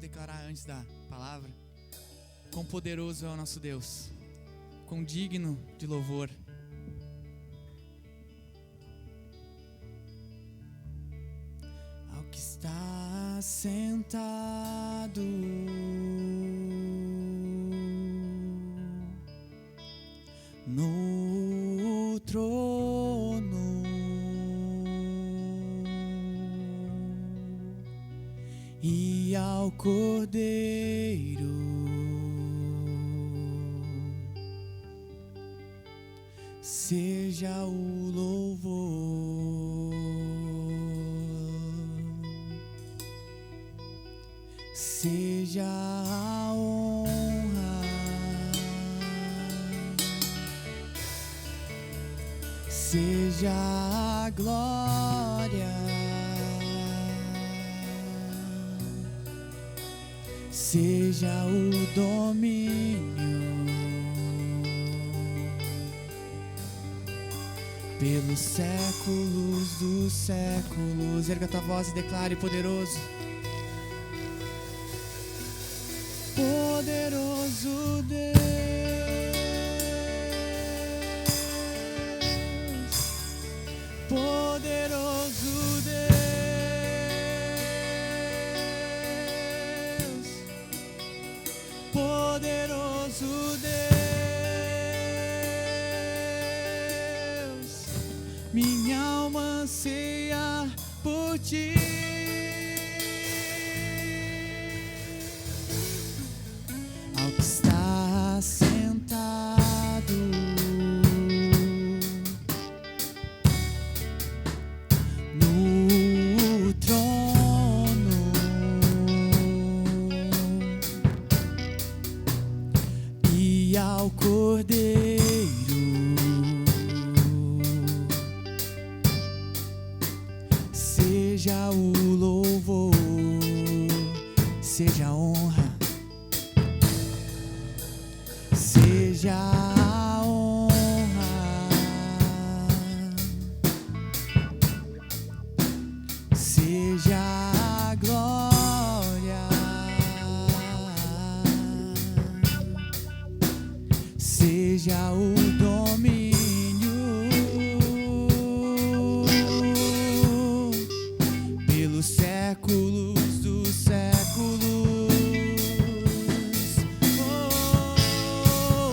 declarar antes da palavra. Quão poderoso é o nosso Deus, quão digno de louvor. Ao que está sentado no trono e ao Cordeiro seja o louvor, seja a honra, seja a glória, seja o domínio pelos séculos dos séculos. Erga tua voz e declare: poderoso, poderoso Deus, poderoso Deus, poderoso Deus. Minha alma anseia por ti. Ao que está sentado no trono e ao Cordeiro seja o louvor, seja a honra, seja a honra, seja a glória, seja o domínio pelos séculos dos séculos. Oh,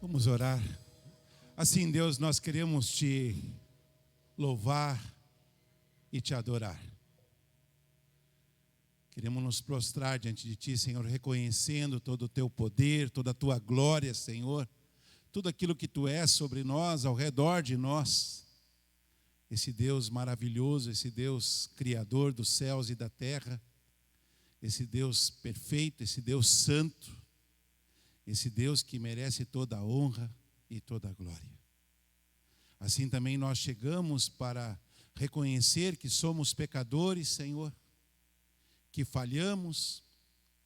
Vamos orar. Assim, Deus, nós queremos te louvar e te adorar. Queremos nos prostrar diante de ti, Senhor, reconhecendo todo o teu poder, toda a tua glória, Senhor, tudo aquilo que tu és sobre nós, ao redor de nós. Esse Deus maravilhoso, esse Deus criador dos céus e da terra, esse Deus perfeito, esse Deus santo, esse Deus que merece toda a honra e toda a glória. Assim também nós chegamos para reconhecer que somos pecadores, Senhor, que falhamos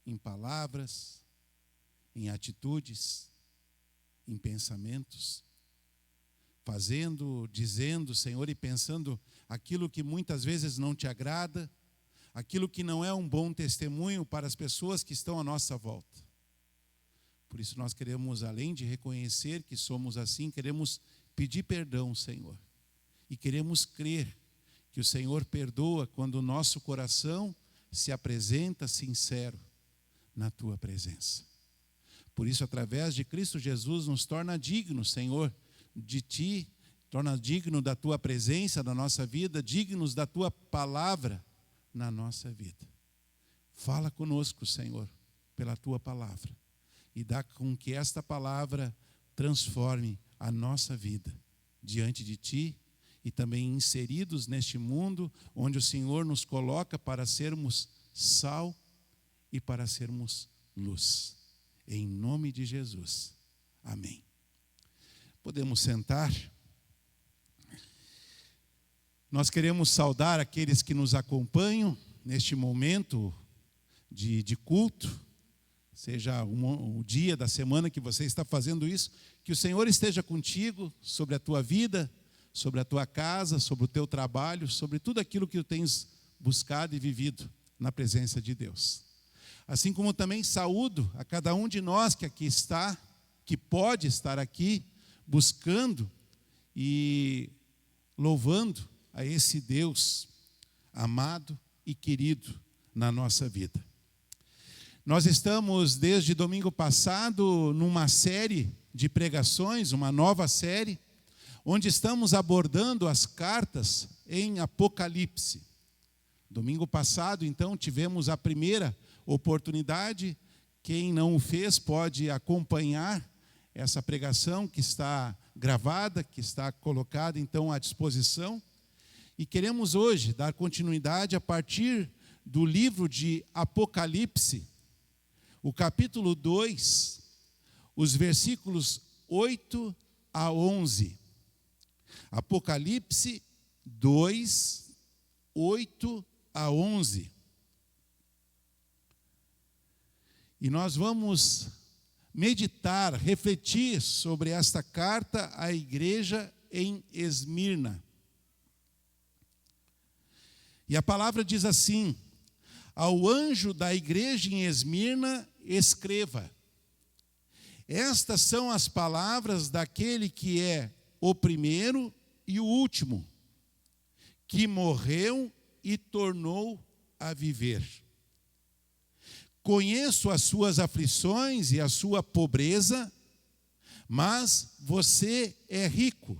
em palavras, em atitudes, em pensamentos, fazendo, dizendo, Senhor, e pensando aquilo que muitas vezes não te agrada, aquilo que não é um bom testemunho para as pessoas que estão à nossa volta. Por isso nós queremos, além de reconhecer que somos assim, queremos pedir perdão, Senhor. E queremos crer que o Senhor perdoa quando o nosso coração se apresenta sincero na tua presença. Por isso, através de Cristo Jesus, nos torna dignos, Senhor, de ti, torna digno da tua presença na nossa vida, dignos da tua palavra na nossa vida. Fala conosco, Senhor, pela tua palavra. E dá com que esta palavra transforme a nossa vida diante de ti e também inseridos neste mundo onde o Senhor nos coloca para sermos sal e para sermos luz. Em nome de Jesus. Amém. Podemos sentar. Nós queremos saudar aqueles que nos acompanham neste momento de culto. Seja o dia da semana que você está fazendo isso, que o Senhor esteja contigo sobre a tua vida, sobre a tua casa, sobre o teu trabalho, sobre tudo aquilo que tu tens buscado e vivido na presença de Deus. Assim como também saúdo a cada um de nós que aqui está, que pode estar aqui, buscando e louvando a esse Deus amado e querido na nossa vida. Nós estamos, desde domingo passado, numa série de pregações, uma nova série, onde estamos abordando as cartas em Apocalipse. Domingo passado, então, tivemos a primeira oportunidade. Quem não o fez pode acompanhar essa pregação que está gravada, que está colocada, então, à disposição. E queremos hoje dar continuidade a partir do livro de Apocalipse, o capítulo 2, os versículos 8 a 11. Apocalipse 2, 8 a 11. E nós vamos meditar, refletir sobre esta carta à igreja em Esmirna. E a palavra diz assim: ao anjo da igreja em Esmirna, escreva: estas são as palavras daquele que é o primeiro e o último, que morreu e tornou a viver. Conheço as suas aflições e a sua pobreza, mas você é rico.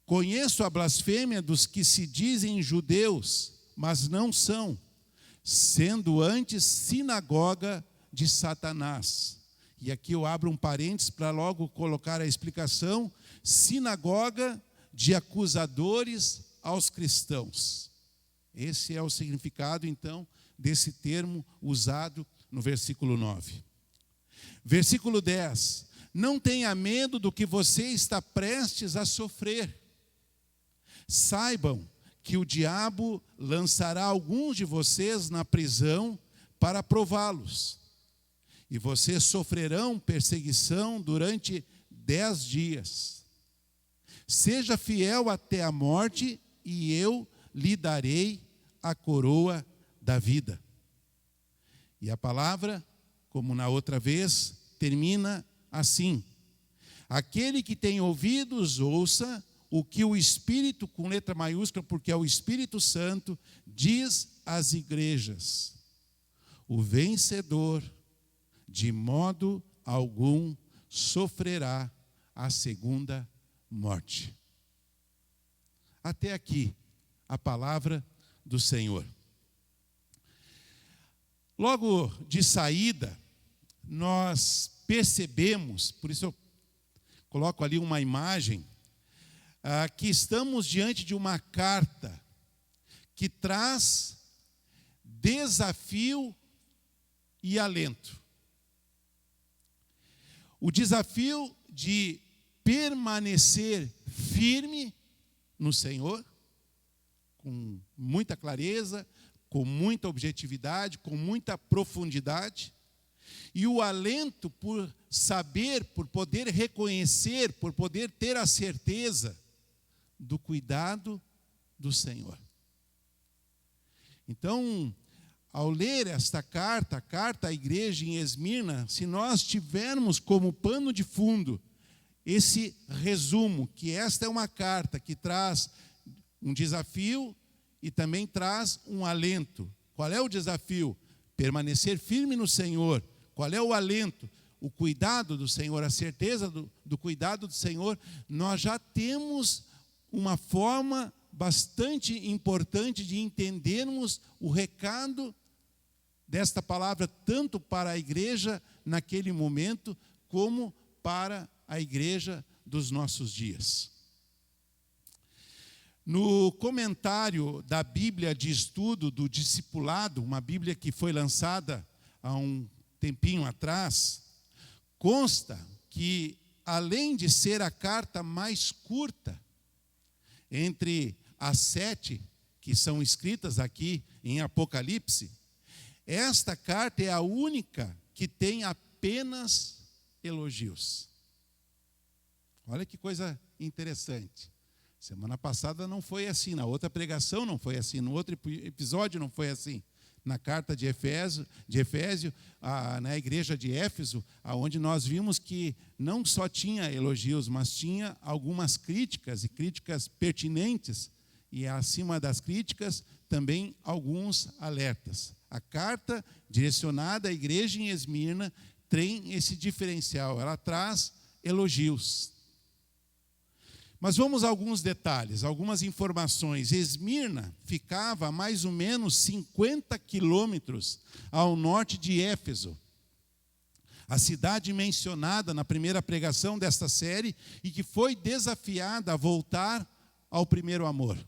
Conheço a blasfêmia dos que se dizem judeus, mas não são, sendo antes sinagoga de Satanás. E aqui eu abro um parênteses para logo colocar a explicação: sinagoga de acusadores aos cristãos. Esse é o significado, então, desse termo usado no versículo 9. Versículo 10. Não tenha medo do que você está prestes a sofrer. Saibam que o diabo lançará alguns de vocês na prisão para prová-los. E vocês sofrerão perseguição durante 10 dias. Seja fiel até a morte, e eu lhe darei a coroa da vida. E a palavra, como na outra vez, termina assim: aquele que tem ouvidos, ouça o que o Espírito, com letra maiúscula, porque é o Espírito Santo, diz às igrejas. O vencedor, de modo algum, sofrerá a segunda morte. Até aqui a palavra do Senhor. Logo de saída, nós percebemos, por isso eu coloco ali uma imagem, que estamos diante de uma carta que traz desafio e alento. O desafio de permanecer firme no Senhor, com muita clareza, com muita objetividade, com muita profundidade, e o alento por saber, por poder reconhecer, por poder ter a certeza do cuidado do Senhor. Então, ao ler esta carta, a carta à igreja em Esmirna, se nós tivermos como pano de fundo esse resumo, que esta é uma carta que traz um desafio e também traz um alento. Qual é o desafio? Permanecer firme no Senhor. Qual é o alento? O cuidado do Senhor, a certeza do cuidado do Senhor. Nós já temos uma forma bastante importante de entendermos o recado desta palavra, tanto para a igreja naquele momento, como para a igreja dos nossos dias. No comentário da Bíblia de Estudo do Discipulado, uma Bíblia que foi lançada há um tempinho atrás, consta que, além de ser a carta mais curta entre as 7 que são escritas aqui em Apocalipse, esta carta é a única que tem apenas elogios. Olha que coisa interessante. Semana passada não foi assim, na outra pregação não foi assim, no outro episódio não foi assim. Na carta de Efésio, na igreja de Éfeso, onde nós vimos que não só tinha elogios, mas tinha algumas críticas, e críticas pertinentes, e acima das críticas também alguns alertas. A carta direcionada à igreja em Esmirna tem esse diferencial, ela traz elogios. Mas vamos a alguns detalhes, algumas informações. Esmirna ficava a mais ou menos 50 quilômetros ao norte de Éfeso, a cidade mencionada na primeira pregação desta série e que foi desafiada a voltar ao primeiro amor.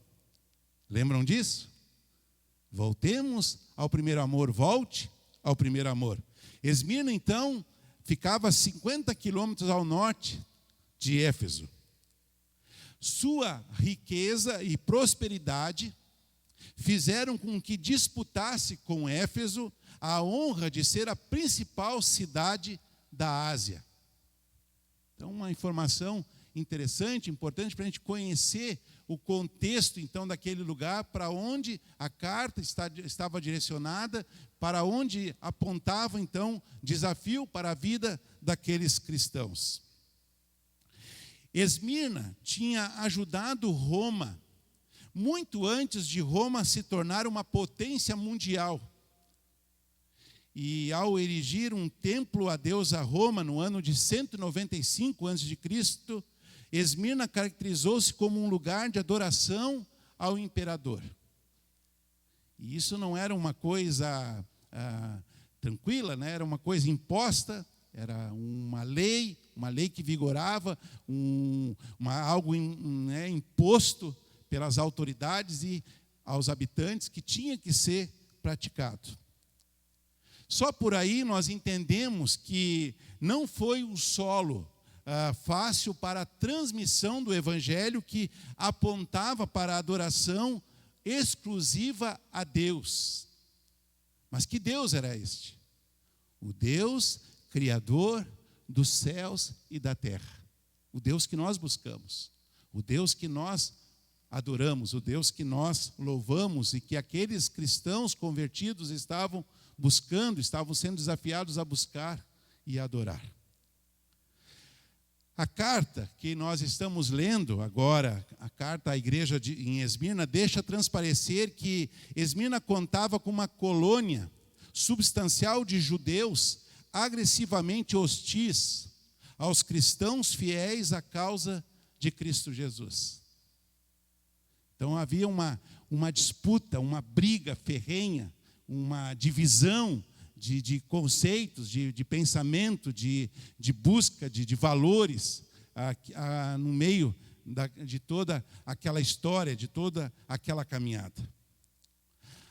Lembram disso? Voltemos ao primeiro amor, volte ao primeiro amor. Esmirna, então, ficava a 50 quilômetros ao norte de Éfeso. Sua riqueza e prosperidade fizeram com que disputasse com Éfeso a honra de ser a principal cidade da Ásia. Então, uma informação interessante, importante para a gente conhecer o contexto, então, daquele lugar, para onde a carta estava direcionada, para onde apontava, então, desafio para a vida daqueles cristãos. Esmirna tinha ajudado Roma, muito antes de Roma se tornar uma potência mundial. E ao erigir um templo a deusa Roma no ano de 195 a.C., Esmirna caracterizou-se como um lugar de adoração ao imperador. E isso não era uma coisa tranquila, né? Era uma coisa imposta, era uma lei que vigorava, algo imposto pelas autoridades e aos habitantes que tinha que ser praticado. Só por aí nós entendemos que não foi o solo fácil para a transmissão do evangelho que apontava para a adoração exclusiva a Deus. Mas que Deus era este? O Deus Criador dos céus e da terra. O Deus que nós buscamos. O Deus que nós adoramos. O Deus que nós louvamos e que aqueles cristãos convertidos estavam buscando, estavam sendo desafiados a buscar e adorar. A carta que nós estamos lendo agora, a carta à igreja em Esmirna, deixa transparecer que Esmirna contava com uma colônia substancial de judeus agressivamente hostis aos cristãos fiéis à causa de Cristo Jesus. Então havia uma disputa, uma briga ferrenha, uma divisão de conceitos, de pensamento, de busca de valores no meio de toda aquela história, de toda aquela caminhada.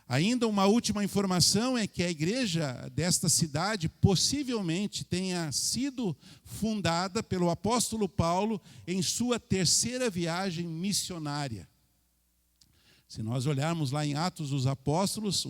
Ainda uma última informação é que a igreja desta cidade possivelmente tenha sido fundada pelo apóstolo Paulo em sua terceira viagem missionária. Se nós olharmos lá em Atos dos Apóstolos,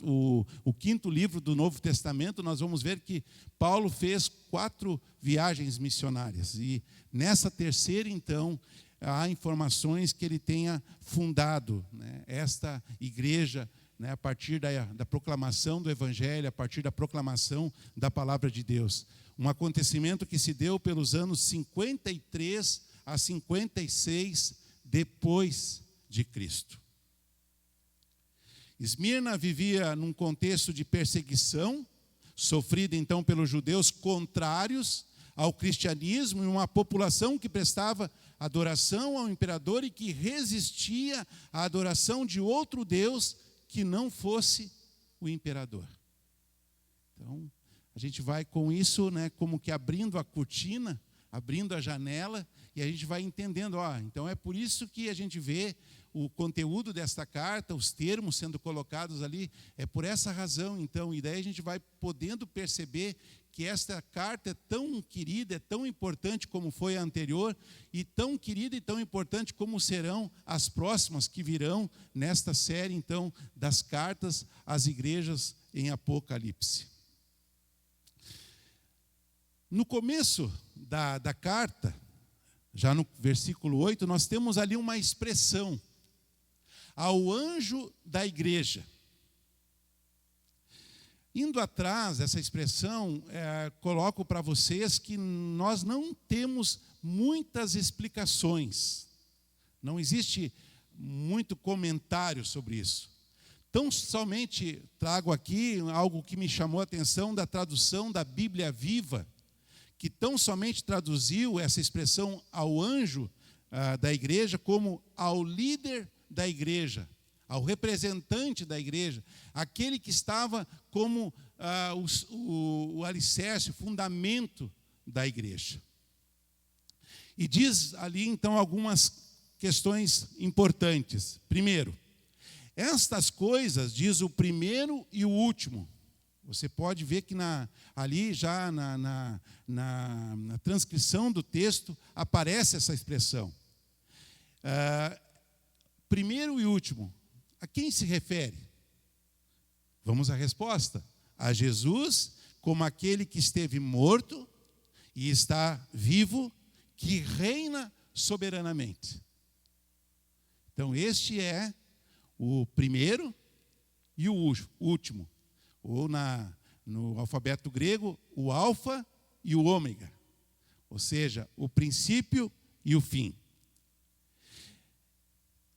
o quinto livro do Novo Testamento, nós vamos ver que Paulo fez 4 viagens missionárias. E nessa terceira, então, há informações que ele tenha fundado, né, esta igreja, né, a partir da proclamação do Evangelho, a partir da proclamação da Palavra de Deus. Um acontecimento que se deu pelos anos 53 a 56 depois de Cristo. Esmirna vivia num contexto de perseguição, sofrida então pelos judeus contrários ao cristianismo, e uma população que prestava adoração ao imperador e que resistia à adoração de outro Deus que não fosse o imperador. Então, a gente vai com isso, né, como que abrindo a cortina, abrindo a janela, e a gente vai entendendo, então é por isso que a gente vê o conteúdo desta carta, os termos sendo colocados ali, é por essa razão, então, e daí a gente vai podendo perceber que esta carta é tão querida, é tão importante como foi a anterior, e tão querida e tão importante como serão as próximas que virão nesta série, então, das cartas às igrejas em Apocalipse. No começo da carta, já no versículo 8, nós temos ali uma expressão, ao anjo da igreja. Indo atrás dessa expressão, coloco para vocês que nós não temos muitas explicações. Não existe muito comentário sobre isso. Então, somente trago aqui algo que me chamou a atenção da tradução da Bíblia Viva, que tão somente traduziu essa expressão ao anjo da igreja como ao líder da igreja, ao representante da igreja, aquele que estava como o alicerce, o fundamento da igreja. E diz ali então algumas questões importantes. Primeiro, estas coisas, diz o primeiro e o último. Você pode ver que ali já na transcrição do texto aparece essa expressão. Primeiro e último, a quem se refere? Vamos à resposta. A Jesus, como aquele que esteve morto e está vivo, que reina soberanamente. Então, este é o primeiro e o último. Ou no alfabeto grego, o alfa e o ômega. Ou seja, o princípio e o fim.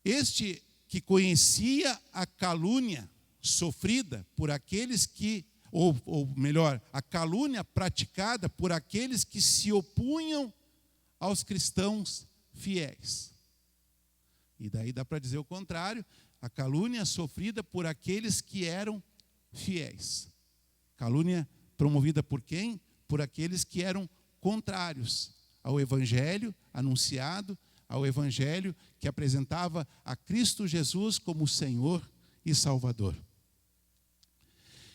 Este que conhecia a calúnia sofrida por aqueles que, ou melhor, a calúnia praticada por aqueles que se opunham aos cristãos fiéis. E daí dá para dizer o contrário, a calúnia sofrida por aqueles que eram fiéis. Calúnia promovida por quem? Por aqueles que eram contrários ao evangelho anunciado, ao evangelho que apresentava a Cristo Jesus como Senhor e Salvador.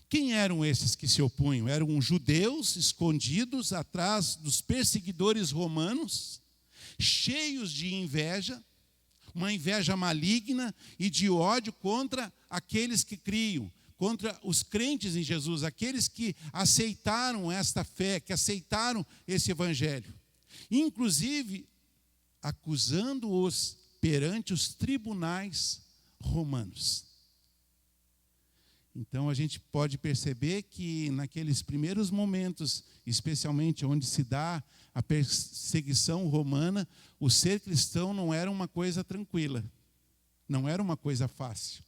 Quem eram esses que se opunham? Eram judeus escondidos atrás dos perseguidores romanos, cheios de inveja, uma inveja maligna e de ódio contra aqueles que criam, contra os crentes em Jesus, aqueles que aceitaram esta fé, que aceitaram esse evangelho. Inclusive, acusando-os perante os tribunais romanos. Então, a gente pode perceber que naqueles primeiros momentos, especialmente onde se dá a perseguição romana, o ser cristão não era uma coisa tranquila, não era uma coisa fácil,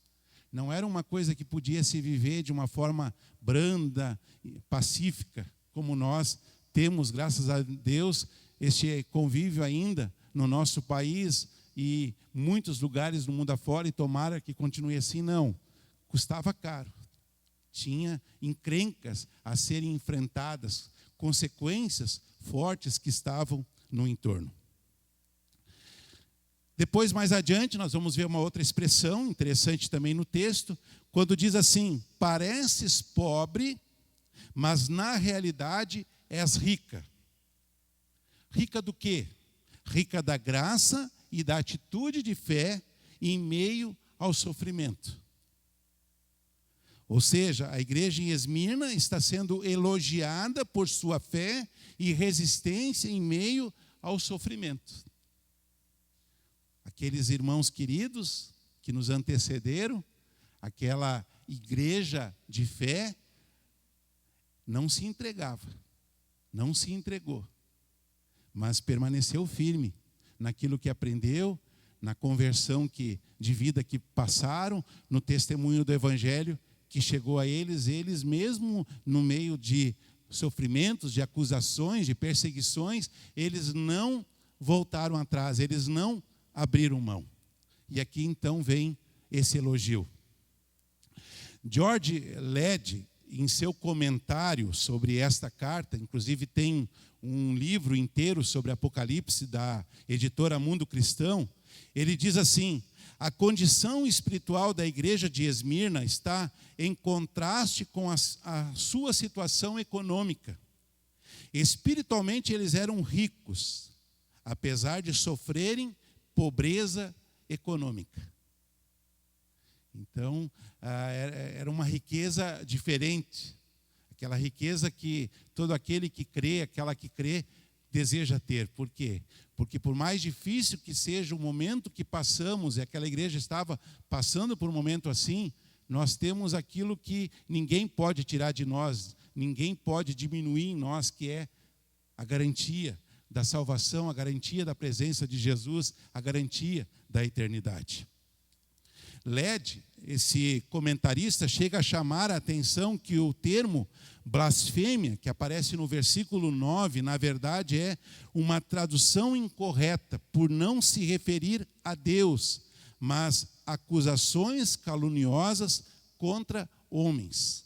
não era uma coisa que podia se viver de uma forma branda, pacífica, como nós temos, graças a Deus, este convívio ainda no nosso país e muitos lugares do mundo afora, e tomara que continue assim. Não, custava caro. Tinha encrencas a serem enfrentadas, consequências fortes que estavam no entorno. Depois, mais adiante, nós vamos ver uma outra expressão interessante também no texto, quando diz assim: pareces pobre, mas na realidade és rica. Rica do quê? Rica da graça e da atitude de fé em meio ao sofrimento. Ou seja, a igreja em Esmirna está sendo elogiada por sua fé e resistência em meio ao sofrimento. Aqueles irmãos queridos que nos antecederam, aquela igreja de fé, não se entregava, não se entregou, mas permaneceu firme naquilo que aprendeu, na conversão de vida que passaram, no testemunho do Evangelho que chegou a eles mesmo no meio de sofrimentos, de acusações, de perseguições, eles não voltaram atrás, eles não abriram mão. E aqui então vem esse elogio. George Led, em seu comentário sobre esta carta, inclusive tem um livro inteiro sobre Apocalipse da editora Mundo Cristão, ele diz assim: a condição espiritual da igreja de Esmirna está em contraste com a sua situação econômica. Espiritualmente eles eram ricos, apesar de sofrerem pobreza econômica. Então, era uma riqueza diferente, aquela riqueza que todo aquele que crê, aquela que crê, deseja ter. Por quê? Porque por mais difícil que seja o momento que passamos, e aquela igreja estava passando por um momento assim, nós temos aquilo que ninguém pode tirar de nós, ninguém pode diminuir em nós, que é a garantia da salvação, a garantia da presença de Jesus, a garantia da eternidade. Led, esse comentarista, chega a chamar a atenção que o termo blasfêmia, que aparece no versículo 9, na verdade é uma tradução incorreta, por não se referir a Deus, mas acusações caluniosas contra homens.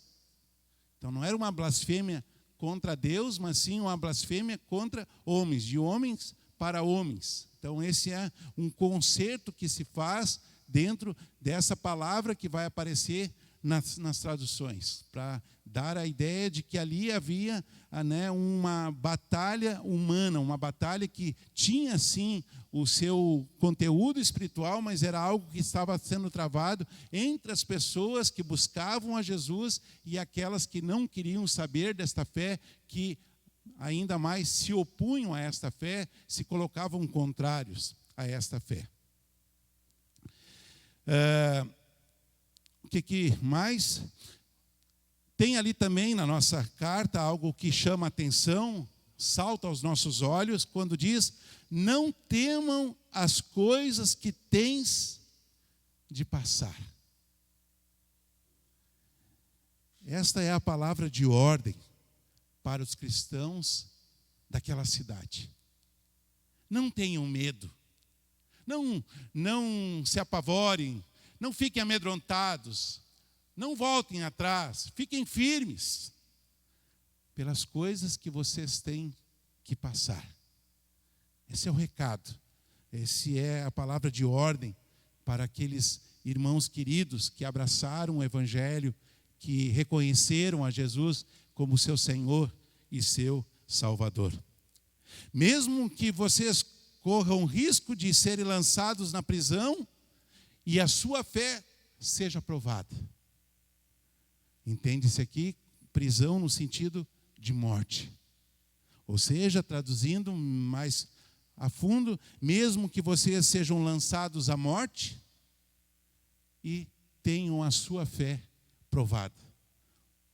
Então não era uma blasfêmia contra Deus, mas sim uma blasfêmia contra homens, de homens para homens. Então esse é um conserto que se faz dentro dessa palavra que vai aparecer nas traduções, para dar a ideia de que ali havia uma batalha humana, uma batalha que tinha sim o seu conteúdo espiritual, mas era algo que estava sendo travado entre as pessoas que buscavam a Jesus e aquelas que não queriam saber desta fé, que ainda mais se opunham a esta fé, se colocavam contrários a esta fé. O que mais? Tem ali também na nossa carta algo que chama a atenção, salta aos nossos olhos, quando diz: não temam as coisas que tens de passar. Esta é a palavra de ordem para os cristãos daquela cidade. Não tenham medo. Não se apavorem, não fiquem amedrontados, não voltem atrás, fiquem firmes pelas coisas que vocês têm que passar. Esse é o recado, essa é a palavra de ordem para aqueles irmãos queridos que abraçaram o Evangelho, que reconheceram a Jesus como seu Senhor e seu Salvador. Mesmo que vocês corram risco de serem lançados na prisão e a sua fé seja provada. Entende-se aqui, prisão no sentido de morte. Ou seja, traduzindo mais a fundo, mesmo que vocês sejam lançados à morte e tenham a sua fé provada.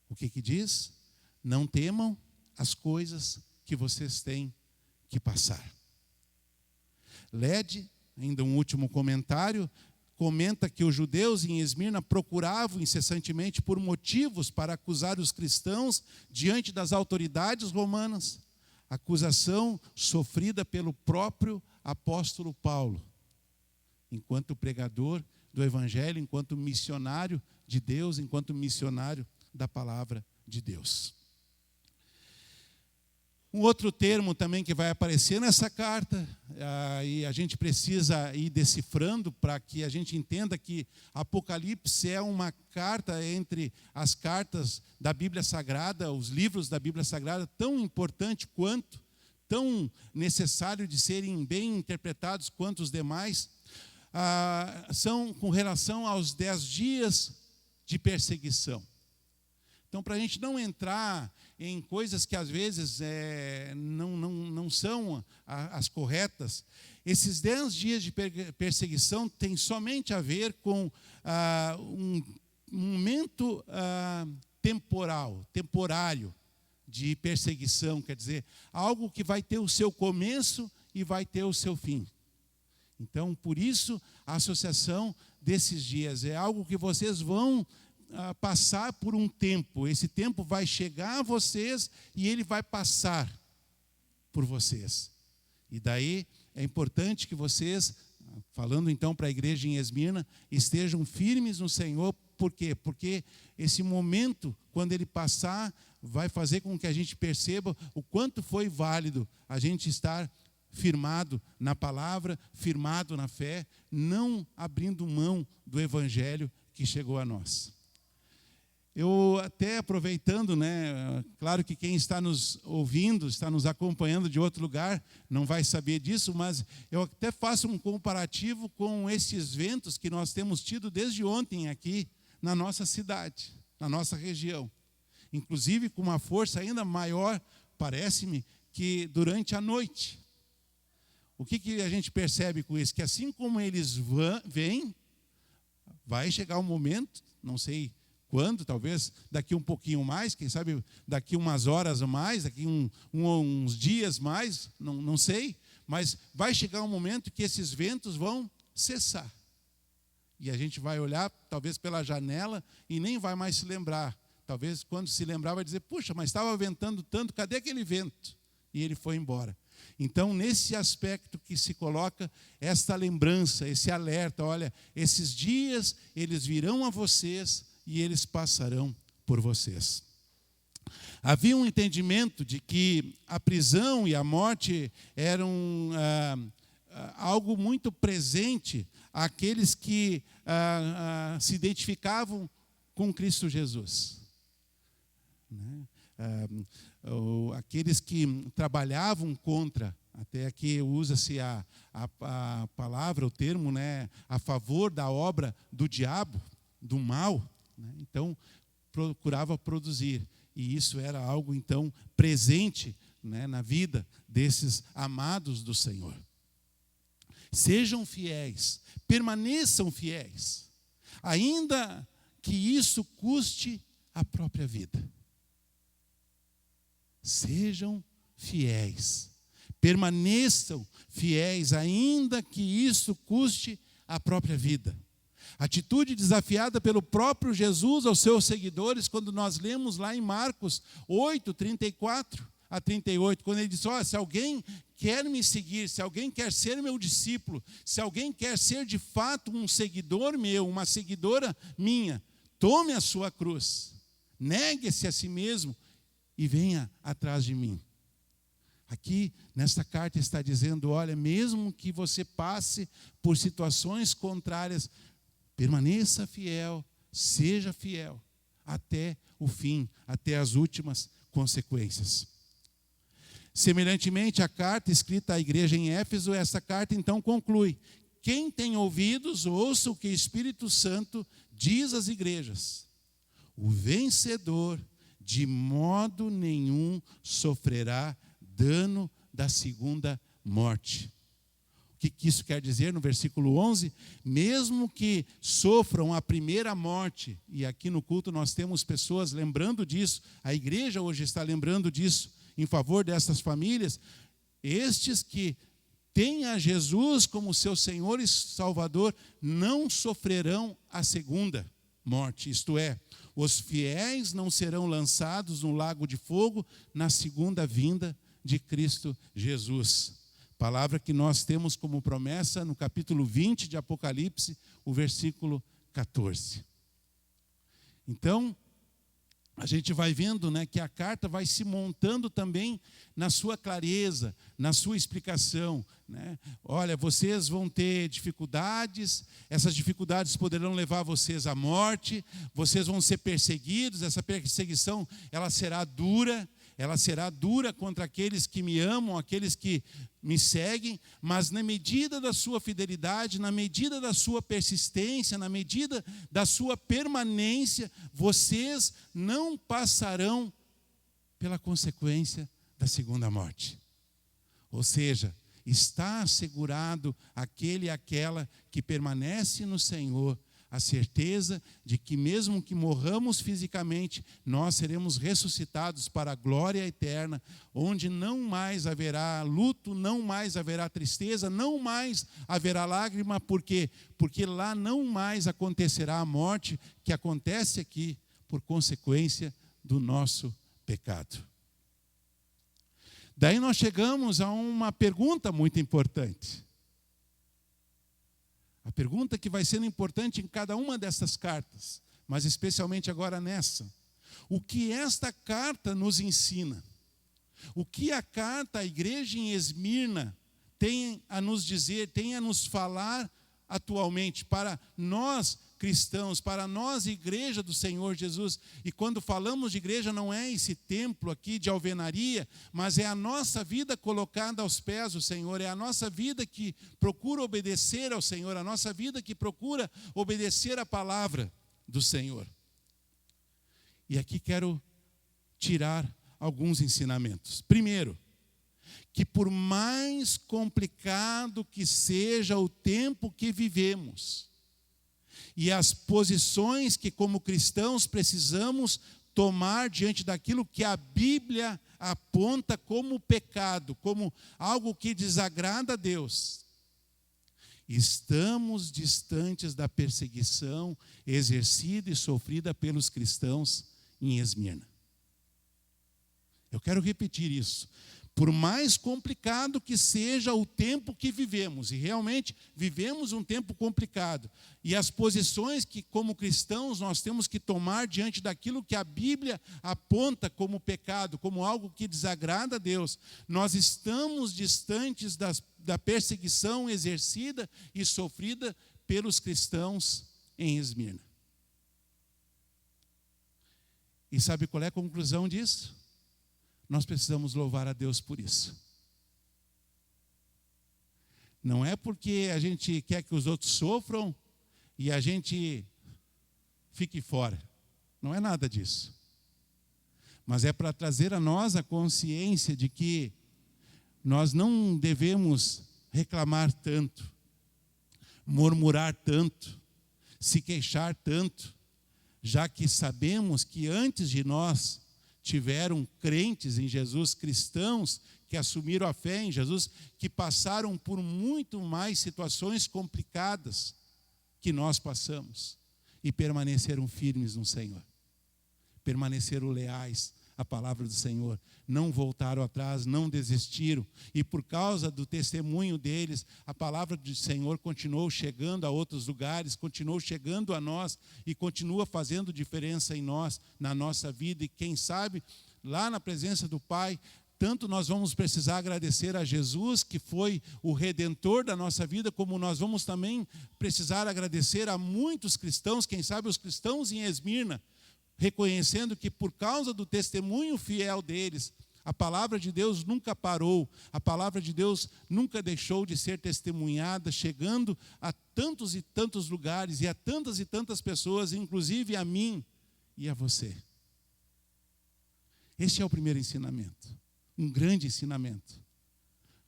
O que diz? Não temam as coisas que vocês têm que passar. Led, ainda um último comentário, comenta que os judeus em Esmirna procuravam incessantemente por motivos para acusar os cristãos diante das autoridades romanas, acusação sofrida pelo próprio apóstolo Paulo, enquanto pregador do Evangelho, enquanto missionário de Deus, enquanto missionário da palavra de Deus. Um outro termo também que vai aparecer nessa carta, e a gente precisa ir decifrando para que a gente entenda que Apocalipse é uma carta entre as cartas da Bíblia Sagrada, os livros da Bíblia Sagrada, tão importante quanto, tão necessário de serem bem interpretados quanto os demais, são com relação aos 10 dias de perseguição. Então, para a gente não entrar em coisas que às vezes não são as corretas, esses 10 dias de perseguição têm somente a ver com um momento temporário de perseguição, quer dizer, algo que vai ter o seu começo e vai ter o seu fim. Então, por isso, a associação desses dias é algo que vocês vão passar por um tempo. Esse tempo vai chegar a vocês e ele vai passar por vocês. E daí é importante que vocês, falando então para a igreja em Esmirna, estejam firmes no Senhor. Por quê? Porque esse momento, quando ele passar, vai fazer com que a gente perceba o quanto foi válido a gente estar firmado na palavra, firmado na fé, não abrindo mão do evangelho que chegou a nós. Eu até aproveitando, claro que quem está nos ouvindo, está nos acompanhando de outro lugar, não vai saber disso, mas eu até faço um comparativo com esses ventos que nós temos tido desde ontem aqui na nossa cidade, na nossa região. Inclusive com uma força ainda maior, parece-me, que durante a noite. O que a gente percebe com isso? Que assim como eles vêm, vai chegar um momento, não sei quando, talvez daqui um pouquinho mais, quem sabe daqui umas horas a mais, daqui uns dias mais, não sei, mas vai chegar um momento que esses ventos vão cessar. E a gente vai olhar, talvez pela janela, e nem vai mais se lembrar. Talvez quando se lembrar vai dizer, puxa, mas estava ventando tanto, cadê aquele vento? E ele foi embora. Então, nesse aspecto que se coloca esta lembrança, esse alerta, olha, esses dias eles virão a vocês e eles passarão por vocês. Havia um entendimento de que a prisão e a morte eram algo muito presente àqueles que se identificavam com Cristo Jesus. Aqueles que trabalhavam contra, até aqui usa-se a palavra, o termo, a favor da obra do diabo, do mal. Então, procurava produzir. E isso era algo, então, presente na vida desses amados do Senhor. Sejam fiéis, permaneçam fiéis, ainda que isso custe a própria vida. Sejam fiéis, permaneçam fiéis, ainda que isso custe a própria vida. Atitude desafiada pelo próprio Jesus aos seus seguidores, quando nós lemos lá em Marcos 8, 34 a 38, quando ele diz, se alguém quer me seguir, se alguém quer ser meu discípulo, se alguém quer ser de fato um seguidor meu, uma seguidora minha, tome a sua cruz, negue-se a si mesmo e venha atrás de mim. Aqui, nesta carta está dizendo, olha, mesmo que você passe por situações contrárias, permaneça fiel, seja fiel, até o fim, até as últimas consequências. Semelhantemente, a carta escrita à igreja em Éfeso, essa carta então conclui, quem tem ouvidos, ouça o que o Espírito Santo diz às igrejas. O vencedor, de modo nenhum, sofrerá dano da segunda morte. O que isso quer dizer no versículo 11? Mesmo que sofram a primeira morte, e aqui no culto nós temos pessoas lembrando disso, a igreja hoje está lembrando disso, em favor dessas famílias, estes que têm a Jesus como seu Senhor e Salvador, não sofrerão a segunda morte, isto é, os fiéis não serão lançados no lago de fogo na segunda vinda de Cristo Jesus. Palavra que nós temos como promessa no capítulo 20 de Apocalipse, o versículo 14. Então, a gente vai vendo, né, que a carta vai se montando também na sua clareza, na sua explicação, né? Olha, vocês vão ter dificuldades, essas dificuldades poderão levar vocês à morte, vocês vão ser perseguidos, essa perseguição ela será dura contra aqueles que me amam, aqueles que me seguem, mas na medida da sua fidelidade, na medida da sua persistência, na medida da sua permanência, vocês não passarão pela consequência da segunda morte. Ou seja, está assegurado aquele e aquela que permanece no Senhor, a certeza de que mesmo que morramos fisicamente, nós seremos ressuscitados para a glória eterna, onde não mais haverá luto, não mais haverá tristeza, não mais haverá lágrima, porque lá não mais acontecerá a morte que acontece aqui por consequência do nosso pecado. Daí nós chegamos a uma pergunta muito importante. A pergunta que vai sendo importante em cada uma dessas cartas, mas especialmente agora nessa. O que esta carta nos ensina? O que a carta à igreja em Esmirna tem a nos dizer, tem a nos falar atualmente para nós cristãos, para nós igreja do Senhor Jesus? E quando falamos de igreja não é esse templo aqui de alvenaria, mas é a nossa vida colocada aos pés do Senhor, é a nossa vida que procura obedecer ao Senhor, a nossa vida que procura obedecer a palavra do Senhor. E aqui quero tirar alguns ensinamentos. Primeiro, que por mais complicado que seja o tempo que vivemos, e as posições que como cristãos precisamos tomar diante daquilo que a Bíblia aponta como pecado, como algo que desagrada a Deus, estamos distantes da perseguição exercida e sofrida pelos cristãos em Esmirna. Eu quero repetir isso. Por mais complicado que seja o tempo que vivemos, e realmente vivemos um tempo complicado, e as posições que como cristãos nós temos que tomar diante daquilo que a Bíblia aponta como pecado, como algo que desagrada a Deus, nós estamos distantes da perseguição exercida e sofrida pelos cristãos em Esmirna. E sabe qual é a conclusão disso? Nós precisamos louvar a Deus por isso. Não é porque a gente quer que os outros sofram e a gente fique fora. Não é nada disso. Mas é para trazer a nós a consciência de que nós não devemos reclamar tanto, murmurar tanto, se queixar tanto, já que sabemos que antes de nós tiveram crentes em Jesus, cristãos que assumiram a fé em Jesus, que passaram por muito mais situações complicadas que nós passamos e permaneceram firmes no Senhor, permaneceram leais à palavra do Senhor, não voltaram atrás, não desistiram, e por causa do testemunho deles, a palavra do Senhor continuou chegando a outros lugares, continuou chegando a nós e continua fazendo diferença em nós, na nossa vida, e quem sabe, lá na presença do Pai, tanto nós vamos precisar agradecer a Jesus, que foi o Redentor da nossa vida, como nós vamos também precisar agradecer a muitos cristãos, quem sabe os cristãos em Esmirna, reconhecendo que por causa do testemunho fiel deles, a palavra de Deus nunca parou, a palavra de Deus nunca deixou de ser testemunhada, chegando a tantos e tantos lugares e a tantas e tantas pessoas, inclusive a mim e a você. Este é o primeiro ensinamento, um grande ensinamento.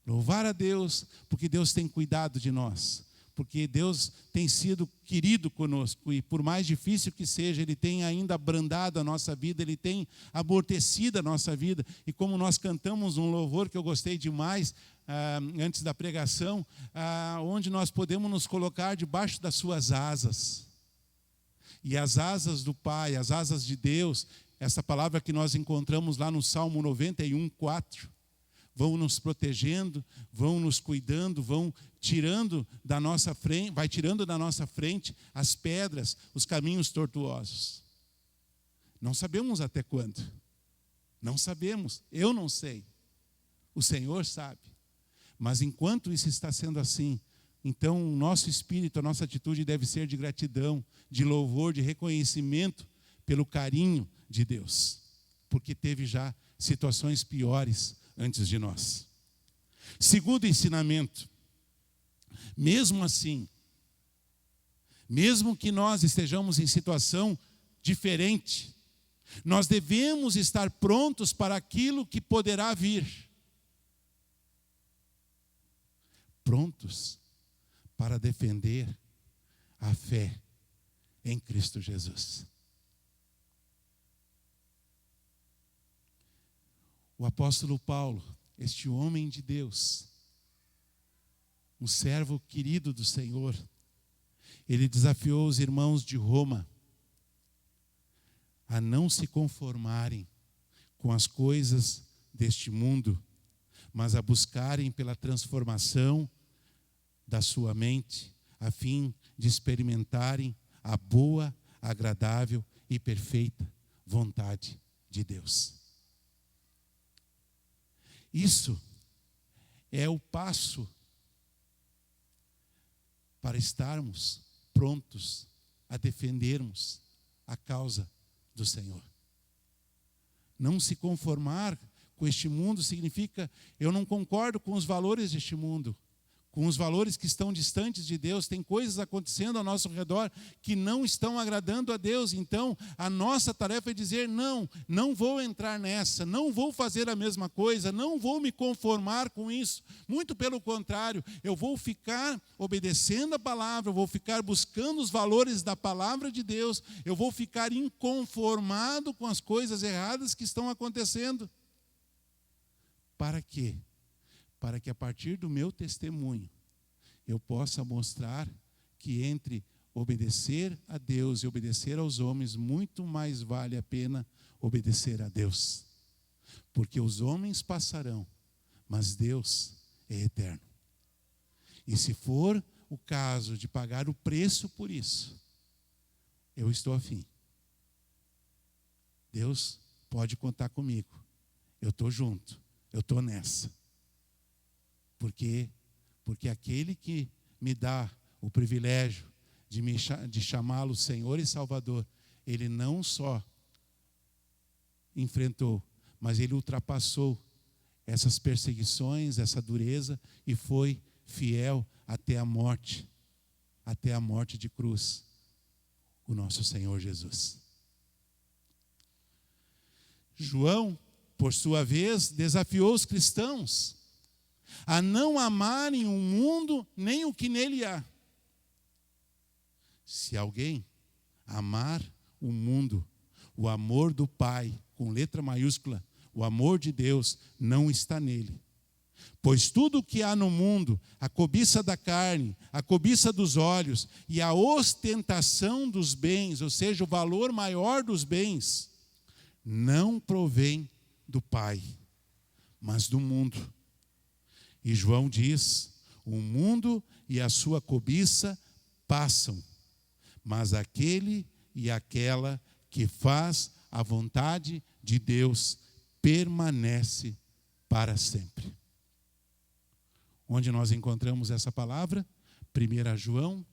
Louvar a Deus, porque Deus tem cuidado de nós, porque Deus tem sido querido conosco, e por mais difícil que seja, Ele tem ainda abrandado a nossa vida, Ele tem amortecido a nossa vida, e como nós cantamos um louvor que eu gostei demais, antes da pregação, onde nós podemos nos colocar debaixo das suas asas, e as asas do Pai, as asas de Deus, essa palavra que nós encontramos lá no Salmo 91, 4, vão nos protegendo, vão nos cuidando, vão tirando da nossa frente, vai tirando da nossa frente as pedras, os caminhos tortuosos. Não sabemos até quando. Não sabemos, eu não sei. O Senhor sabe. Mas enquanto isso está sendo assim, então o nosso espírito, a nossa atitude deve ser de gratidão, de louvor, de reconhecimento pelo carinho de Deus. Porque teve já situações piores antes de nós. Segundo ensinamento, mesmo assim, mesmo que nós estejamos em situação diferente, nós devemos estar prontos para aquilo que poderá vir. Prontos para defender a fé em Cristo Jesus. O apóstolo Paulo, este homem de Deus, um servo querido do Senhor, ele desafiou os irmãos de Roma a não se conformarem com as coisas deste mundo, mas a buscarem pela transformação da sua mente, a fim de experimentarem a boa, agradável e perfeita vontade de Deus. Isso é o passo para estarmos prontos a defendermos a causa do Senhor. Não se conformar com este mundo significa eu não concordo com os valores deste mundo, com os valores que estão distantes de Deus. Tem coisas acontecendo ao nosso redor que não estão agradando a Deus. Então, a nossa tarefa é dizer, não vou entrar nessa, não vou fazer a mesma coisa, não vou me conformar com isso. Muito pelo contrário, eu vou ficar obedecendo a palavra, eu vou ficar buscando os valores da palavra de Deus, eu vou ficar inconformado com as coisas erradas que estão acontecendo. Para quê? Para que a partir do meu testemunho, eu possa mostrar que entre obedecer a Deus e obedecer aos homens, muito mais vale a pena obedecer a Deus. Porque os homens passarão, mas Deus é eterno. E se for o caso de pagar o preço por isso, eu estou afim. Deus pode contar comigo. Eu estou junto, eu estou nessa. Porque aquele que me dá o privilégio de chamá-lo Senhor e Salvador, ele não só enfrentou, mas ele ultrapassou essas perseguições, essa dureza, e foi fiel até a morte de cruz, o nosso Senhor Jesus. João, por sua vez, desafiou os cristãos a não amarem o mundo nem o que nele há. Se alguém amar o mundo, o amor do Pai, com letra maiúscula, o amor de Deus não está nele. Pois tudo o que há no mundo, a cobiça da carne, a cobiça dos olhos e a ostentação dos bens, ou seja, o valor maior dos bens, não provém do Pai, mas do mundo. E João diz, o mundo e a sua cobiça passam, mas aquele e aquela que faz a vontade de Deus permanece para sempre. Onde nós encontramos essa palavra? 1 João,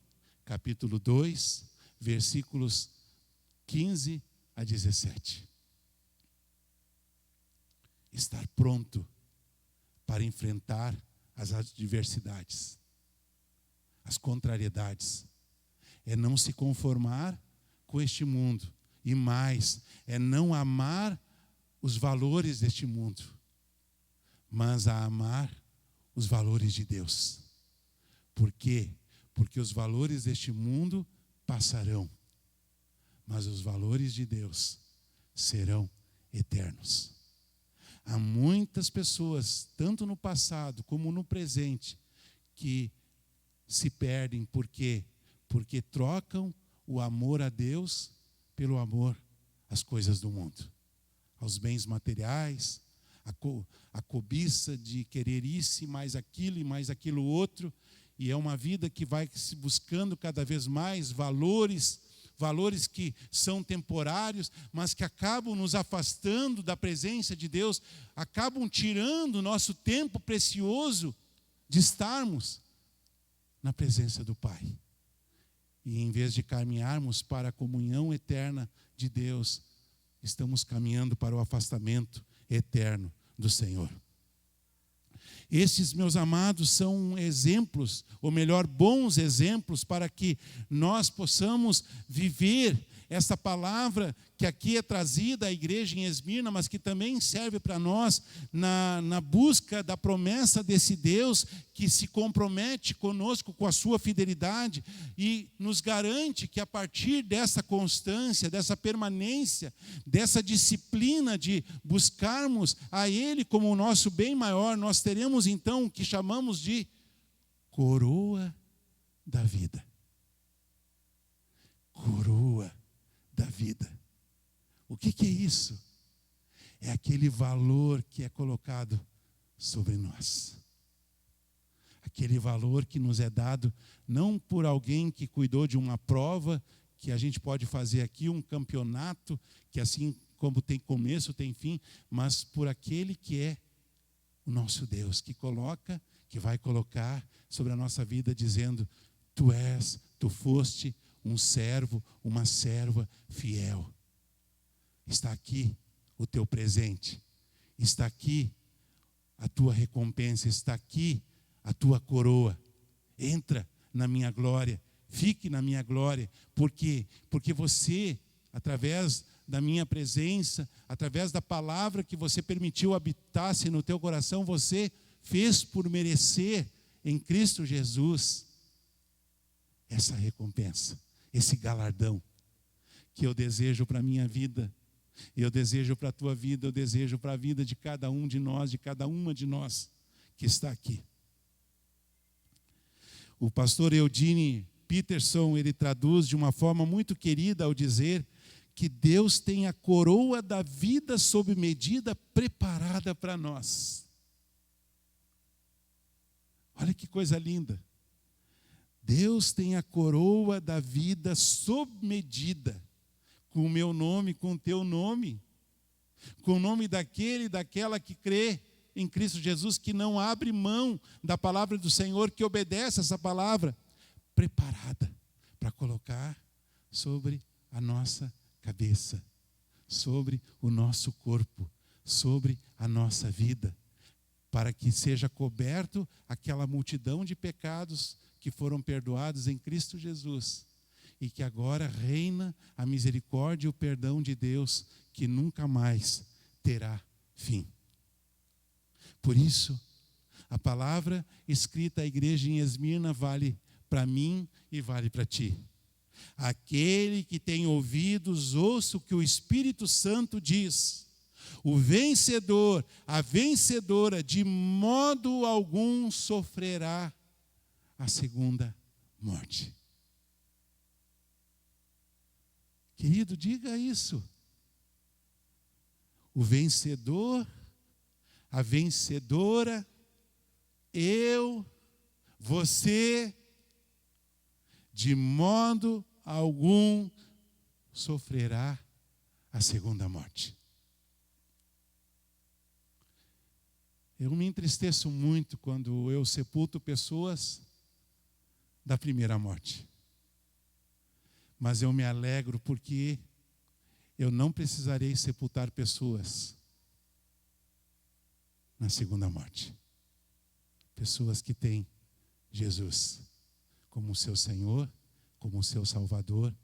capítulo 2, versículos 15 a 17. Estar pronto para enfrentar as adversidades, as contrariedades. É não se conformar com este mundo. E mais, é não amar os valores deste mundo, mas a amar os valores de Deus. Por quê? Porque os valores deste mundo passarão, mas os valores de Deus serão eternos. Há muitas pessoas, tanto no passado como no presente, que se perdem. Por quê? Porque trocam o amor a Deus pelo amor às coisas do mundo, aos bens materiais, a cobiça de querer isso e mais aquilo outro, e é uma vida que vai se buscando cada vez mais valores que são temporários, mas que acabam nos afastando da presença de Deus, acabam tirando o nosso tempo precioso de estarmos na presença do Pai. E em vez de caminharmos para a comunhão eterna de Deus, estamos caminhando para o afastamento eterno do Senhor. Estes, meus amados, são exemplos, ou melhor, bons exemplos, para que nós possamos viver essa palavra que aqui é trazida à igreja em Esmirna, mas que também serve para nós na busca da promessa desse Deus que se compromete conosco com a sua fidelidade e nos garante que a partir dessa constância, dessa permanência, dessa disciplina de buscarmos a Ele como o nosso bem maior, nós teremos então o que chamamos de coroa da vida. Coroa da vida. O que é isso? É aquele valor que é colocado sobre nós. Aquele valor que nos é dado não por alguém que cuidou de uma prova, que a gente pode fazer aqui um campeonato, que assim como tem começo, tem fim, mas por aquele que é o nosso Deus, que vai colocar sobre a nossa vida dizendo: tu foste um servo, uma serva fiel. Está aqui o teu presente, está aqui a tua recompensa, está aqui a tua coroa. Entra na minha glória, fique na minha glória, porque você, através da minha presença, através da palavra que você permitiu habitasse no teu coração, você fez por merecer em Cristo Jesus essa recompensa, esse galardão que eu desejo para a minha vida, eu desejo para a tua vida, eu desejo para a vida de cada um de nós, de cada uma de nós que está aqui. O pastor Eudine Peterson, ele traduz de uma forma muito querida ao dizer que Deus tem a coroa da vida sob medida preparada para nós. Olha que coisa linda. Deus tem a coroa da vida sob medida, com o meu nome, com o teu nome, com o nome daquele e daquela que crê em Cristo Jesus, que não abre mão da palavra do Senhor, que obedece essa palavra, preparada para colocar sobre a nossa cabeça, sobre o nosso corpo, sobre a nossa vida, para que seja coberto aquela multidão de pecados que foram perdoados em Cristo Jesus, e que agora reina a misericórdia e o perdão de Deus, que nunca mais terá fim. Por isso, a palavra escrita à igreja em Esmirna vale para mim e vale para ti. Aquele que tem ouvidos, ouça o que o Espírito Santo diz. O vencedor, a vencedora, de modo algum sofrerá a segunda morte. Querido, diga isso. O vencedor, a vencedora, eu, você, de modo algum sofrerá a segunda morte. Eu me entristeço muito quando eu sepulto pessoas da primeira morte. Mas eu me alegro porque eu não precisarei sepultar pessoas na segunda morte. Pessoas que têm Jesus como seu Senhor, como seu Salvador,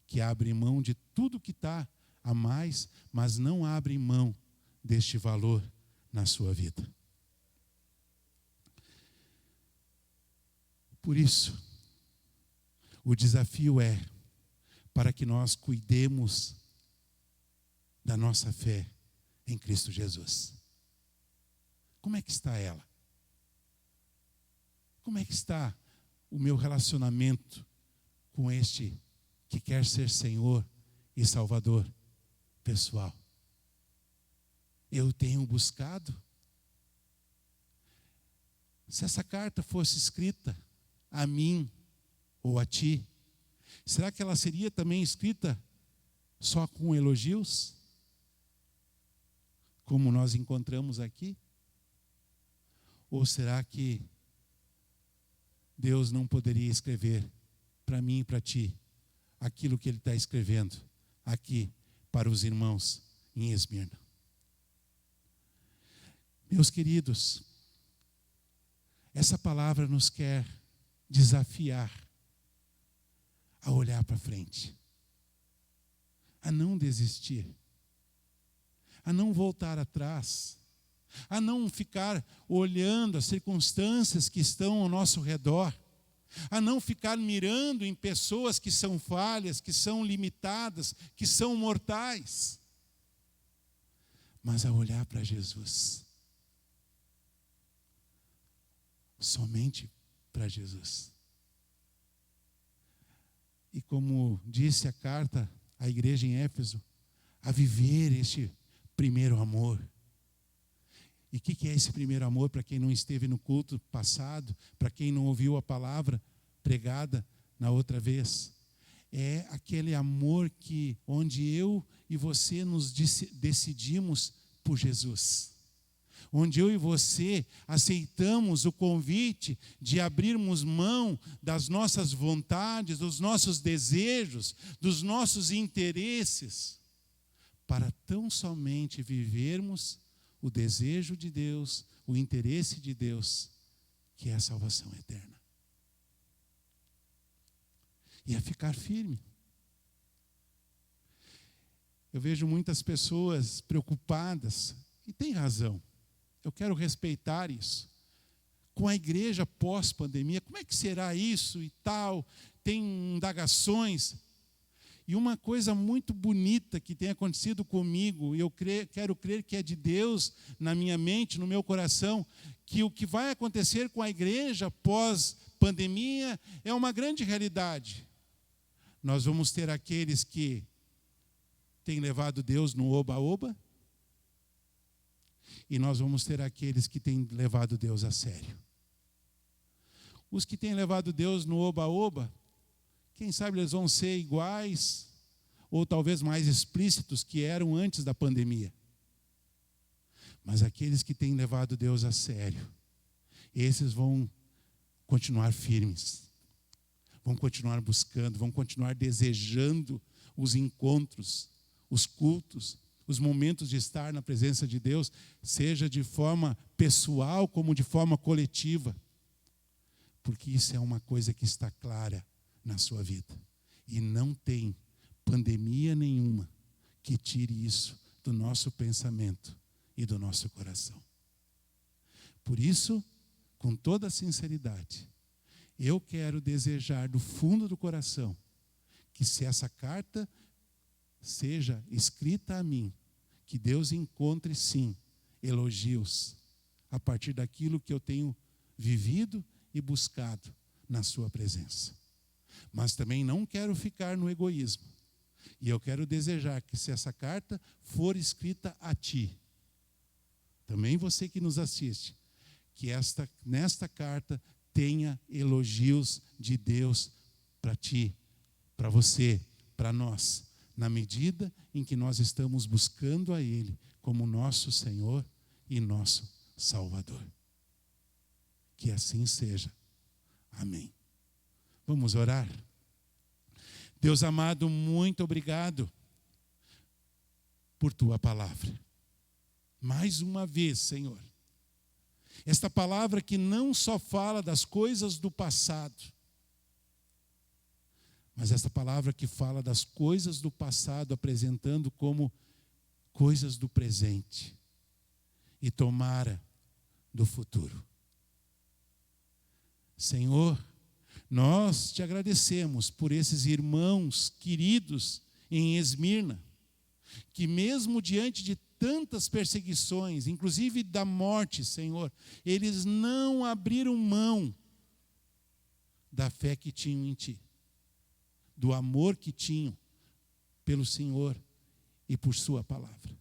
que abrem mão de tudo que está a mais, mas não abrem mão deste valor na sua vida. Por isso, o desafio é para que nós cuidemos da nossa fé em Cristo Jesus. Como é que está ela? Como é que está o meu relacionamento com este que quer ser Senhor e Salvador pessoal? eu tenho buscado? Se essa carta fosse escrita a mim ou a ti, será que ela seria também escrita só com elogios? Como nós encontramos aqui? Ou será que Deus não poderia escrever para mim e para ti aquilo que Ele está escrevendo aqui para os irmãos em Esmirna? Meus queridos, essa palavra nos quer desafiar a olhar para frente, a não desistir, a não voltar atrás, a não ficar olhando as circunstâncias que estão ao nosso redor, a não ficar mirando em pessoas que são falhas, que são limitadas, que são mortais, mas a olhar para Jesus, somente para Jesus. E como disse a carta à igreja em Éfeso, a viver este primeiro amor. E o que é esse primeiro amor? Para quem não esteve no culto passado, para quem não ouviu a palavra pregada na outra vez, é aquele amor onde eu e você nos decidimos por Jesus, onde eu e você aceitamos o convite de abrirmos mão das nossas vontades, dos nossos desejos, dos nossos interesses, para tão somente vivermos o desejo de Deus, o interesse de Deus, que é a salvação eterna. E é ficar firme. Eu vejo muitas pessoas preocupadas, e tem razão, eu quero respeitar isso, com a igreja pós-pandemia. Como é que será isso e tal? Tem indagações. E uma coisa muito bonita que tem acontecido comigo, e eu quero crer que é de Deus na minha mente, no meu coração, que o que vai acontecer com a igreja pós-pandemia é uma grande realidade. Nós vamos ter aqueles que têm levado Deus no oba-oba, e nós vamos ter aqueles que têm levado Deus a sério. Os que têm levado Deus no oba-oba, quem sabe eles vão ser iguais ou talvez mais explícitos que eram antes da pandemia. Mas aqueles que têm levado Deus a sério, esses vão continuar firmes, vão continuar buscando, vão continuar desejando os encontros, os cultos, os momentos de estar na presença de Deus, seja de forma pessoal como de forma coletiva. Porque isso é uma coisa que está clara na sua vida. E não tem pandemia nenhuma que tire isso do nosso pensamento e do nosso coração. Por isso, com toda sinceridade, eu quero desejar do fundo do coração que, se essa carta seja escrita a mim, que Deus encontre sim elogios a partir daquilo que eu tenho vivido e buscado na sua presença. Mas também não quero ficar no egoísmo. E eu quero desejar que, se essa carta for escrita a ti, também você que nos assiste, que nesta carta tenha elogios de Deus para ti, para você, para nós, na medida em que nós estamos buscando a Ele como nosso Senhor e nosso Salvador. Que assim seja. Amém. Vamos orar? Deus amado, muito obrigado por Tua palavra. Mais uma vez, Senhor, esta palavra que não só fala das coisas do passado, mas esta palavra que fala das coisas do passado, apresentando como coisas do presente e tomara do futuro. Senhor, nós te agradecemos por esses irmãos queridos em Esmirna, que mesmo diante de tantas perseguições, inclusive da morte, Senhor, eles não abriram mão da fé que tinham em Ti, do amor que tinham pelo Senhor e por Sua palavra.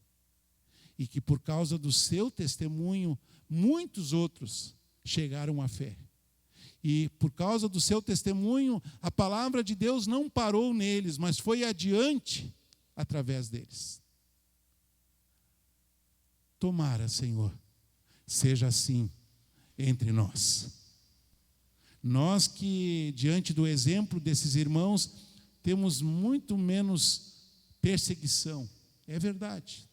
e que por causa do seu testemunho, muitos outros chegaram à fé. E por causa do seu testemunho, a palavra de Deus não parou neles, mas foi adiante através deles. Tomara, Senhor, seja assim entre nós. Nós que, diante do exemplo desses irmãos, temos muito menos perseguição, é verdade.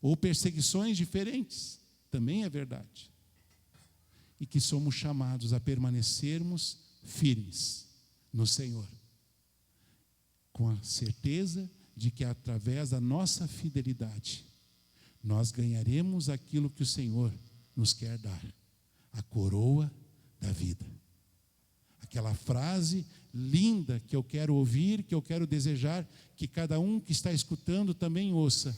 Ou perseguições diferentes, também é verdade. E que somos chamados a permanecermos firmes no Senhor, com a certeza de que através da nossa fidelidade, nós ganharemos aquilo que o Senhor nos quer dar, a coroa da vida. Aquela frase linda que eu quero ouvir, que eu quero desejar, que cada um que está escutando também ouça.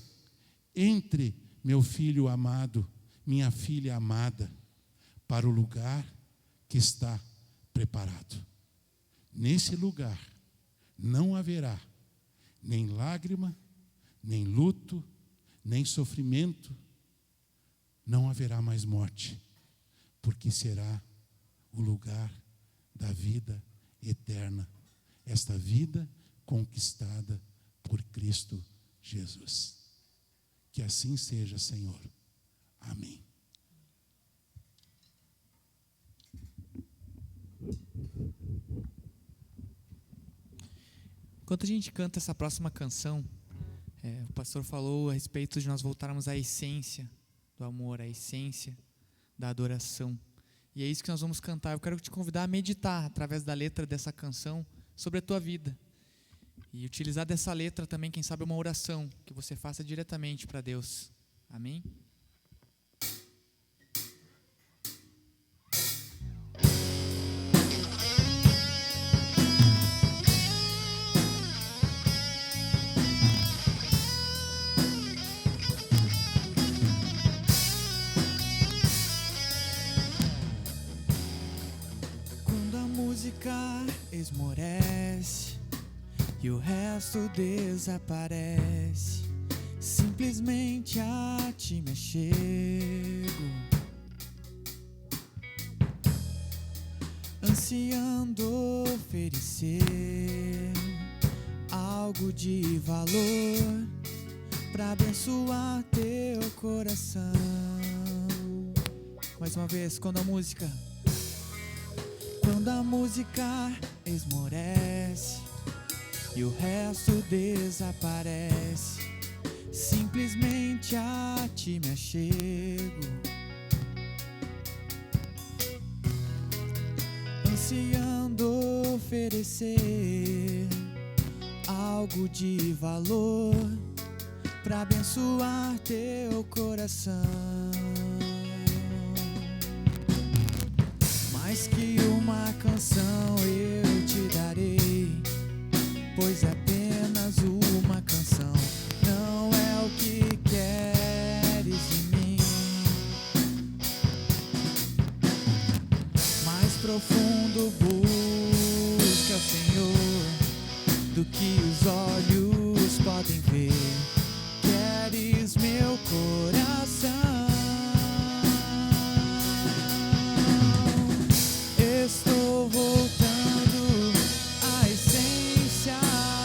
Entre, meu filho amado, minha filha amada, para o lugar que está preparado. Nesse lugar não haverá nem lágrima, nem luto, nem sofrimento, não haverá mais morte, porque será o lugar da vida eterna, esta vida conquistada por Cristo Jesus. Que assim seja, Senhor. Amém. Enquanto a gente canta essa próxima canção, o pastor falou a respeito de nós voltarmos à essência do amor, à essência da adoração. E é isso que nós vamos cantar. Eu quero te convidar a meditar através da letra dessa canção sobre a tua vida. E utilizar dessa letra também, quem sabe, uma oração que você faça diretamente para Deus. Amém? Esmorece e o resto desaparece, simplesmente a ti me chego, ansiando oferecer algo de valor para abençoar teu coração. Mais uma vez, quando a música esmorece e o resto desaparece, simplesmente a ti me achego, ansiando oferecer algo de valor para abençoar teu coração. Mais que uma canção eu te darei, pois é apenas uma canção, não é o que queres de mim. Mais profundo busca o Senhor do que os olhos podem ver. Queres meu coração? Estou voltando à essência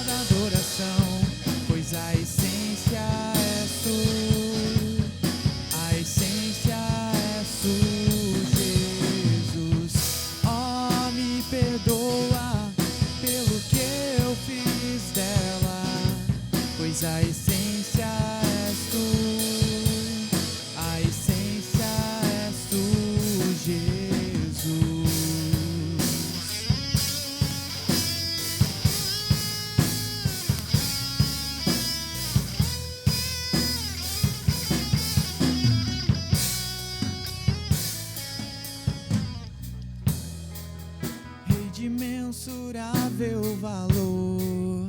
da adoração, pois a essência és tu, a essência és tu, Jesus. Oh, me perdoa pelo que eu fiz dela, pois a essência és tu, a essência és tu, Jesus. De imensurável valor,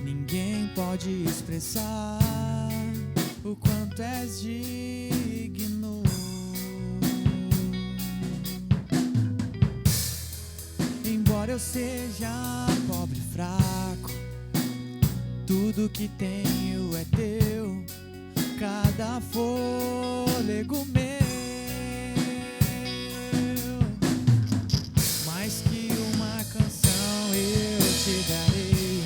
ninguém pode expressar o quanto és digno. Embora eu seja pobre e fraco, tudo que tenho é teu, cada fôlego meu. Mais que uma canção eu te darei,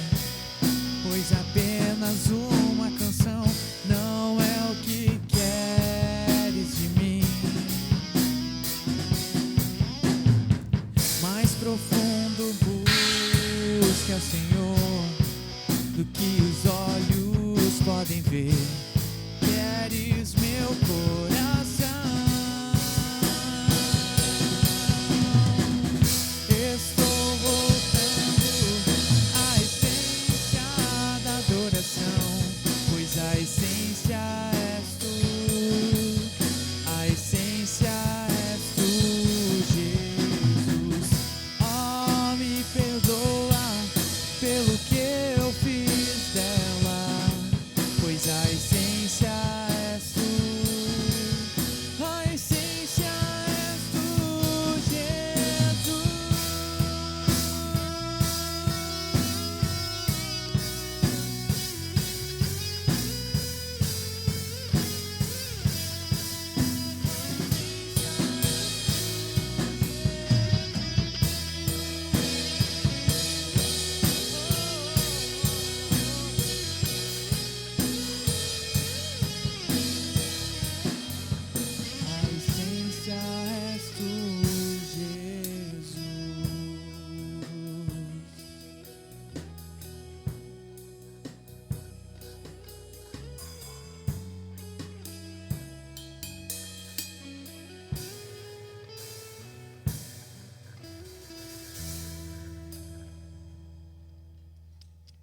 pois apenas uma canção não é o que queres de mim. Mais profundo busca o Senhor do que os olhos podem ver. Queres meu coração. Estou voltando à essência da adoração, pois a essência és tu, a essência és tu, Jesus. Oh, me perdoa pelo que eu fiz dela, pois a essência és tu, a essência és tu, Jesus. A essência és tu, Jesus.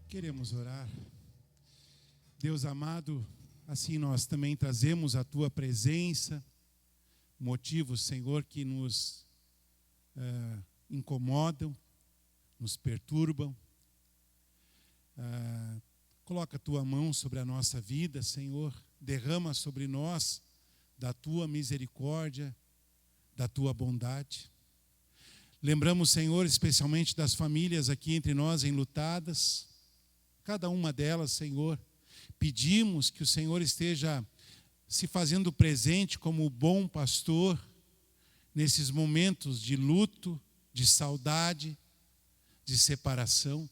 Queremos orar. Deus amado, assim nós também trazemos a tua presença, motivos, Senhor, que nos incomodam, nos perturbam. Coloca a tua mão sobre a nossa vida, Senhor, derrama sobre nós da tua misericórdia, da tua bondade. Lembramos, Senhor, especialmente das famílias aqui entre nós enlutadas, cada uma delas, Senhor. Pedimos que o Senhor esteja se fazendo presente como o bom pastor nesses momentos de luto, de saudade, de separação.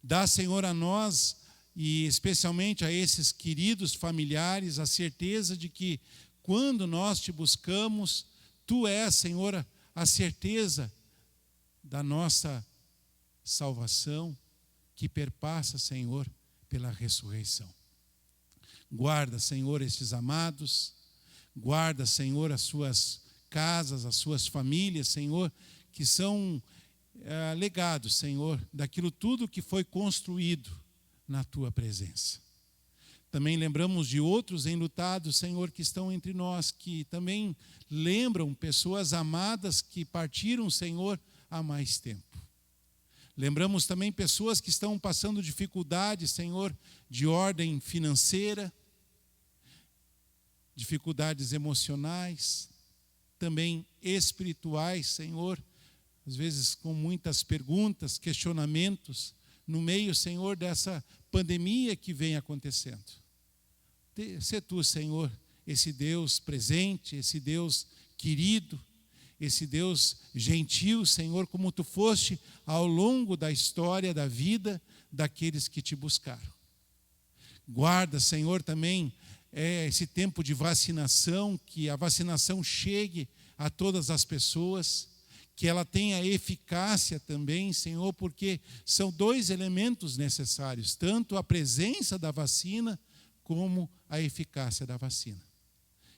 Dá, Senhor, a nós e especialmente a esses queridos familiares a certeza de que quando nós te buscamos, tu és, Senhor, a certeza da nossa salvação que perpassa, Senhor, pela ressurreição. Guarda, Senhor, estes amados, guarda, Senhor, as suas casas, as suas famílias, Senhor, que são legados, Senhor, daquilo tudo que foi construído na tua presença. Também lembramos de outros enlutados, Senhor, que estão entre nós, que também lembram pessoas amadas que partiram, Senhor, há mais tempo. Lembramos também pessoas que estão passando dificuldades, Senhor, de ordem financeira, dificuldades emocionais, também espirituais, Senhor, às vezes com muitas perguntas, questionamentos, no meio, Senhor, dessa pandemia que vem acontecendo. Sê tu, Senhor, esse Deus presente, esse Deus querido, esse Deus gentil, Senhor, como tu foste ao longo da história da vida daqueles que te buscaram. Guarda, Senhor, também esse tempo de vacinação, que a vacinação chegue a todas as pessoas, que ela tenha eficácia também, Senhor, porque são dois elementos necessários, tanto a presença da vacina como a eficácia da vacina.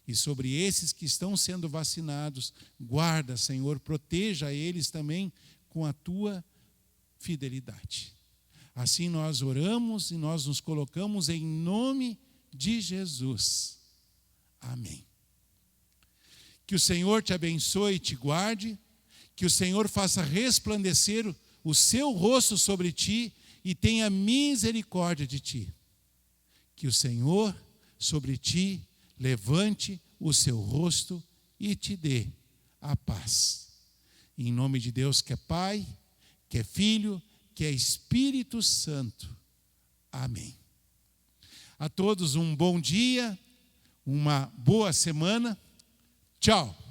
E sobre esses que estão sendo vacinados, guarda, Senhor, proteja eles também com a tua fidelidade. Assim nós oramos e nós nos colocamos em nome de Jesus. Amém. Que o Senhor te abençoe e te guarde, que o Senhor faça resplandecer o seu rosto sobre ti e tenha misericórdia de ti. Que o Senhor sobre ti levante o seu rosto e te dê a paz. Em nome de Deus, que é Pai, que é Filho, que é Espírito Santo. Amém. A todos um bom dia, uma boa semana. Tchau.